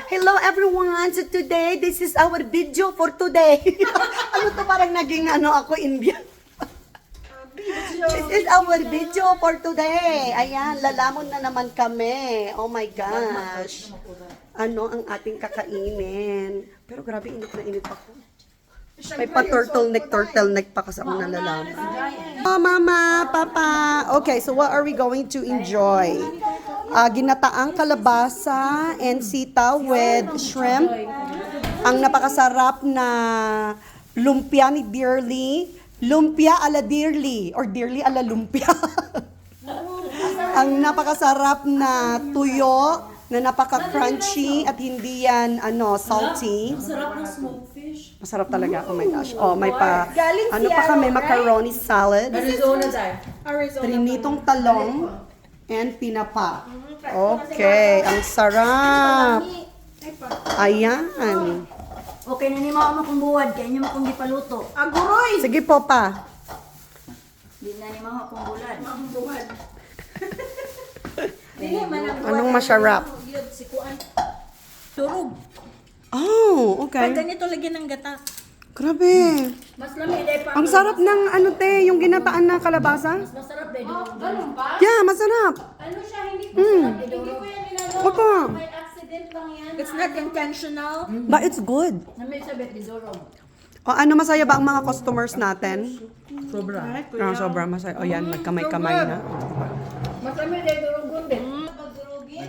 Hello everyone! So today, this is our video for today. Ano to, parang naging ako Indian. This is our video for today. Ayan, lalamon na naman kami. Oh my gosh. Ano ang ating kakainin? Pero grabe, init na init ako. May turtleneck pa kasi ako nalalaman. Oh, mama, papa. Okay, so what are we going to enjoy? Ginataang kalabasa and sitaw with shrimp. Ang napakasarap na lumpia ni Dearly. Lumpia ala Dearly or Dearly ala lumpia. Ang napakasarap na tuyo na napaka-crunchy at hindi yan salty. Masarap ng smoked fish. Masarap talaga. Oh my gosh. Oh, may pa pa kami, macaroni salad. Arizona tayo. Trinitong talong and tinapa. Okay, ang sarap. Ayan. Okay na ni mama kung buwad, kaya niyo makong gipaluto. Aguroy! Sige po pa. Di na ni mama kung bulad. Buwad. Dili man ang Anong masarap? Yun, si Kuan. Turog. Oh, okay. Pag ganito lagyan ng gata. Grabe. Mas lamig dahil pa. Ang sarap ng yung ginataan na kalabasa. Masarap dahil Ganun ba? Yeah, masarap. Ano siya? Hindi ko yan ginagawa. Opo. May accident lang yan. It's not intentional. But it's good. Namay sabit di dorog. O ano, masaya ba ang mga customers natin? Sobra. Sobra masaya. O yan, nagkamay-kamay na. Mas lamig dahil dorog din.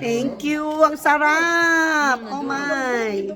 Thank you. Ang sarap. Oh my.